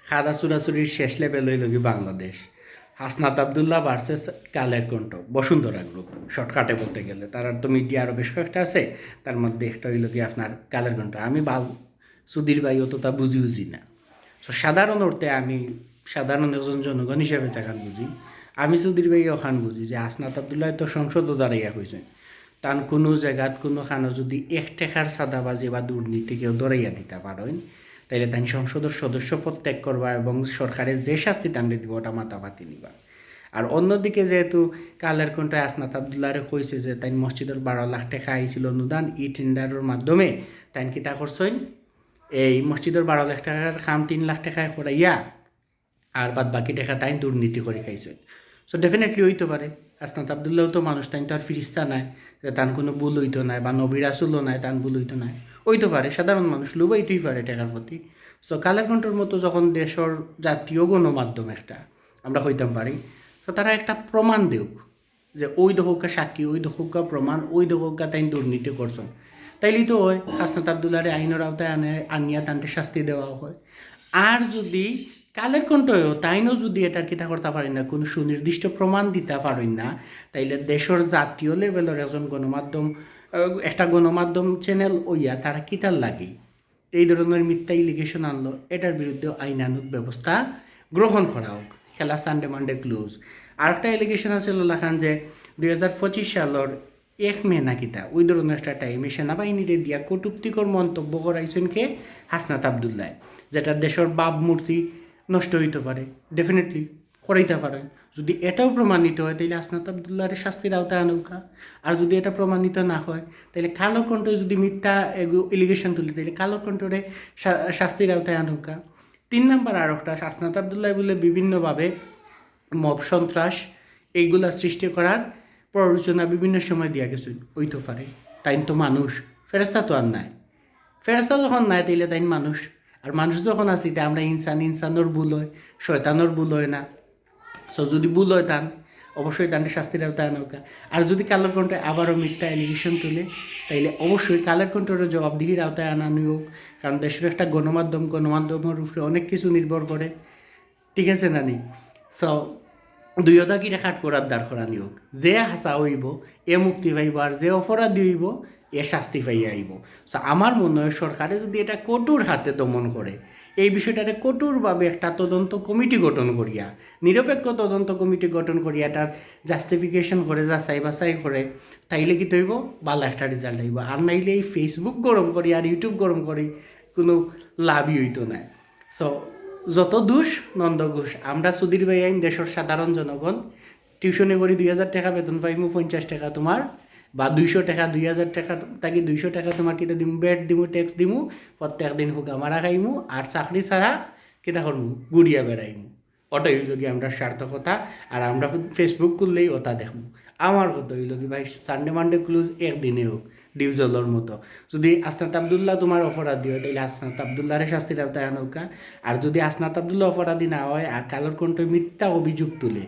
খাদা চুরাচুরির শেষ লেভেল হইল কি বাংলাদেশ। হাসনাত আবদুল্লাহ ভার্সেস কালের কণ্ঠ, বসুন্ধরা গ্রুপ শর্টকাটে বলতে গেলে। তার তো মিডিয়া আরও বেশ কয়েকটা আছে, তার মধ্যে একটা হইল কি আপনার কালের কণ্ঠ। আমি সুধীর ভাই অতটা বুঝি না। তো সাধারণ অর্থে আমি সাধারণ একজন জনগণ হিসেবে যাখান বুঝি, আমি সুধীর ভাই ওখান বুঝি যে হাসনাত আবদুল্লাহ তো সংসদও দাঁড়াইয়া হয়েছে, তান কোনো জায়গাত কোনো খানো যদি এক টেকার সাদাবাজি বা দুর্নীতি কেউ দৌড়াইয়া দিতে পারেন, তাইলে তাই সংসদের সদস্য পদ ত্যাগ করবা এবং সরকারের যে শাস্তি টান্ডে দিব ওটা মাতামাতি নিবা। আর অন্যদিকে যেহেতু কালের কণ্ঠে আসনাত আবদুল্লাহরে কইছে যে তাই মসজিদের 12 লাখ টাকা আইছিল অনুদান, ই টেন্ডারের মাধ্যমে তাই কিতা করছেন, এই মসজিদের 12 লাখ টাকার কাম 3 লাখ টাকায় করাইয়া আর বাদ বাকি টাকা তাই দুর্নীতি করে খাইছে। সো ডেফিনেটলি হইতে পারে। আসনাত আবদুল্লাহ তো মানুষ, তাই তো আর ফিরিস্তা নাই যে তার কোনো ভুল হইতো নাই, বা নবী রাসূলও নাই তার ভুল হইতো নাই। হইতে পারে সাধারণ মানুষ লুবাইতেই পারে টাকার প্রতি। সো কালের কণ্ঠের মতো যখন দেশের জাতীয় গণমাধ্যম একটা আমরা হইতাম পারি, তো তারা একটা প্রমাণ দেউক যে ওই দশকা সাক্ষী, ওই দশকা প্রমাণ, ওই দশকা তাই দুর্নীতি করছেন। তাইলেই তো হয় হাসনাত আবদুল্লাহরে আইনের আওতায় আনিয়া তানকে শাস্তি দেওয়া হয়। আর যদি কালের কণ্ঠও তাইনও যদি এটার কিতা করতে পারেন না, কোনো সুনির্দিষ্ট প্রমাণ দিতে পারেন না, তাইলে দেশের জাতীয় লেভেলের একজন গণমাধ্যম, একটা গণমাধ্যম চ্যানেল ওইয়া তারা কিতার লাগে এই ধরনের মিথ্যা ইলিগেশন আনলো, এটার বিরুদ্ধে আইনানুগ ব্যবস্থা গ্রহণ করা হোক। খেলা সানডে মানডে ক্লোজ। আর একটা এলিগেশন আছে লেখান যে 2025 সালের 1 মে নাকিতা ওই ধরনের একটা টাইমে সেনাবাহিনীরে দিয়া কটুক্তিকর মন্তব্য করাইছেন কে, হাসনাত আবদুল্লাহ, যেটা দেশের ভাবমূর্তি নষ্ট হইতে পারে। ডেফিনেটলি করাইতে পারে। যদি এটাও প্রমাণিত হয় তাহলে হাসনাত আবদুল্লাহর শাস্তির আওতায় আনৌকা। আর যদি এটা প্রমাণিত না হয় তাহলে কালো কণ্ঠ যদি মিথ্যা এলিগেশন তুলে তাহলে কালো কণ্ঠরে শাস্তির আওতায় আনৌকা। 3 নাম্বার আর একটা, হাসনাত আবদুল্লাহ বলে বিভিন্নভাবে মব সন্ত্রাস এইগুলা সৃষ্টি করার প্ররোচনা বিভিন্ন সময় দিয়া গেছে, হইতে পারে। তাই তো মানুষ, ফেরেস্তা তো আর নাই। ফেরেস্তা যখন নাই তাইলে তাই মানুষ, আর মানুষ যখন আছি তা আমরা ইনসানোর ভুল হয়, শয়তানোর ভুল হয় না। সো যদি ভুল হয় তান অবশ্যই তান্ডে শাস্তির আওতায় নৌকা। আর যদি কালের কণ্ঠে আবারও মিথ্যা এলিগেশন তুলে তাইলে অবশ্যই কালের কণ্ঠের জবাবদিহির আওতায় আনানো হোক। কারণ দেশের একটা গণমাধ্যমের উপরে অনেক কিছু নির্ভর করে, ঠিক আছে না নি? সো দুইটা কিটা খাট করার দাঁড় করানি হোক। যে হাসা হইব এ মুক্তি পাইব, আর যে অপরাধী হইব এ শাস্তি পাইয়া আইব। সো আমার মনে হয় সরকারে যদি এটা কঠোর হাতে দমন করে, এই বিষয়টাতে কঠোরভাবে একটা তদন্ত কমিটি গঠন করিয়া, নিরপেক্ষ তদন্ত কমিটি গঠন করিয়া এটার জাস্টিফিকেশন করে, যাচাই বাছাই করে, তাইলে কি তৈব ভালো একটা রেজাল্ট হইব। আর নাইলে এই ফেসবুক গরম করি আর ইউটিউব গরম করি কোনো লাভই হইতো না। সো যত দোষ নন্দ ঘোষ, আমরা সুধীর ভাই আইন দেশের সাধারণ জনগণ টিউশনে করি 2000 টাকা বেতন পাইমু, 50 টাকা তোমার, বা 200 টাকা, 2000 টাকা থাকি 200 টাকা তোমার কিতা দিমু, বেড দিমু, ট্যাক্স দিমু, প্রত্যেক দিন হুকা মারা খাইমু, আর চাকরি ছাড়া কিতা করমু, গুড়িয়া বেড়াইমু। ওটাই হইল কি আমরা সার্থকতা। আর আমরা ফেসবুক করলেই ওটা দেখবো। আমার কথা হইল কি ভাই, সানডে মানডে ক্লোজ একদিনে হোক ডিউজলের মতো। যদি আসনাত আবদুল্লাহ তোমার অপরাধী হয় তাহলে আসনাত আবদুল্লাহরে শাস্তির আওতায় আনৌকা। আর যদি আসনাত আবদুল্লাহ অপরাধী না হয় আর কালোর কণ্ঠ মিথ্যা অভিযোগ তুলে,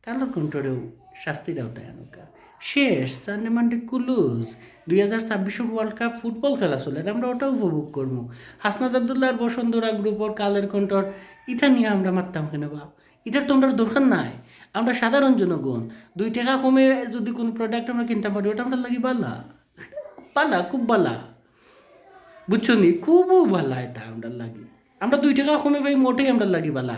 কালোর কণ্ঠরেও শাস্তির আওতায় আনৌকা। শেষ Sunday Monday close. 2026 world cup football খেলা চলে, আমরা ওটাও উপভোগ করবো। হাসনাত আবদুল্লাহর বসুন্ধরা গ্রুপর কালের কণ্ঠর ইটা নিয়ে আমরা মারতাম কেন বা? ইটার তো আমরা দরকার নাই। আমরা সাধারণ জনগণ 2 টাকা কমে যদি কোনো প্রোডাক্ট আমরা কিনতে পারি, ওটা আমরা লাগি বালা, বালা খুব বালা, বুঝছো নি? খুবও বালা এটা আমরা লাগি। আমরা 2 টাকা কমে পাই মোটেই আমরা লাগি বালা।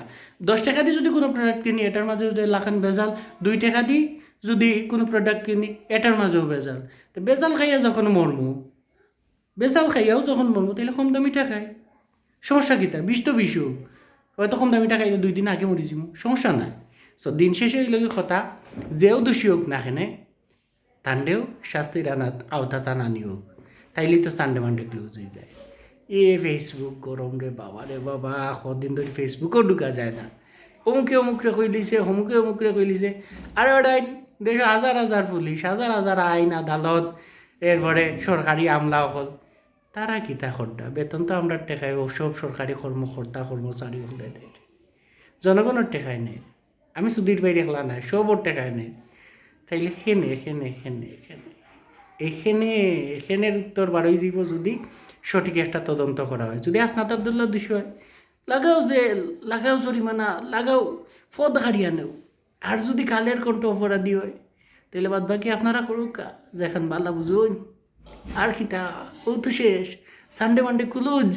10 টাকা দিয়ে যদি কোনো প্রোডাক্ট কিনি এটার মাঝে যদি লাখান বেজাল, 2 টাকা দিয়ে যদি কোনো প্রোডাক্ট কিনি এটার মাঝেও বেজাল। তো বেজাল খাইয়া যখন মরমু, বেজাল খাইয়াও যখন মরমু, তাহলে কম দামিটা খাই। সমস্যা কী? তার বিষ তো বিষ হোক, হয়তো কম দামিটা খাইলে 2 দিন আগে মরে যাবো, সমস্যা নাই। সো দিন শেষে এই লোকের কথা, যেও দোষী হোক না খেনে তান্ডেও শাস্তির আনাত আওতা টানানি হোক, তাইলেই তো সানডে মানডে ক্লোজ হয়ে যায়। ফেসবুক গরম রে বাবা, রে বাবা, কদিন ধরে ফেসবুকও ঢুকা যায় না। অমুকে কই দিছে, অমুকে কই দিছে। আর ওটাই দেশে হাজার হাজার পুলিশ, হাজার হাজার আইন আদালত, এরপরে সরকারি আমলা হল, তারা কিতা খড্ডা বেতন তো আমরা টেকাই, সব সরকারি কর্মকর্তা কর্মচারী হলে দেয়, জনগণের টেকায় নেই। আমি সুধীর ভাই দেখলা নাই, সবর টেকায় নেই। তাইলে এখানের উত্তর বারোই যাব যদি সঠিক একটা তদন্ত করা হয়। যদি আসনাত আবদুল্লাহ দোষী হয় লাগাও জেল, লাগাও জরিমানা, লাগাও পদ হারিয়া নেও। আর যদি কালের কণ্ঠ অপরাধী হয় তাহলে বাদ বাকি আপনারা করুক, যেখান বালা বুঝুন। আর কিতা ও তো শেষ, সানডে মানডে ক্লোজ।